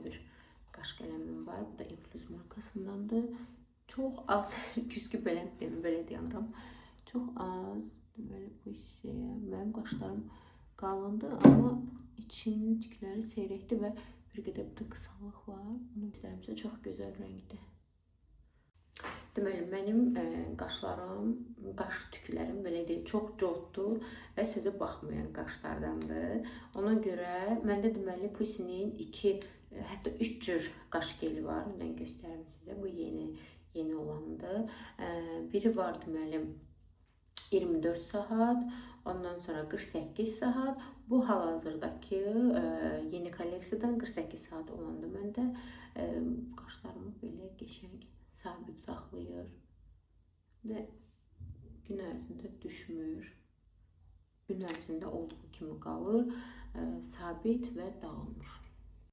bir qaş qələmim var. Bu da Influz markasındandır. Çox az, güzgü belə deyirəm. Çox az, deməli bu hissəyə. Mənim qaşlarım qalındır, amma içinin tükləri seyrəkdir və bir qədər burada qısalıq var. Onun istərimsə çox gözəl rəngdir. Deməli, mənim qaşlarım, qaş tüklərim belə deyil, çox coddur və sözə baxmayan qaşlardandır. Ona görə məndə deməli Pussy'nin 2, hətta 3 cür qaş geli var. Mən göstərim sizə. Bu yeni olandır. Biri var deməli 24 saat, ondan sonra 48 saat. Bu hal-hazırdakı yeni kolleksiyadan 48 saat olandır. Məndə qaşlarımı belə qəşəng sabit saxlayır və gün ərzində düşmür. Gün ərzində olduğu kimi qalır, sabit və dağılmır.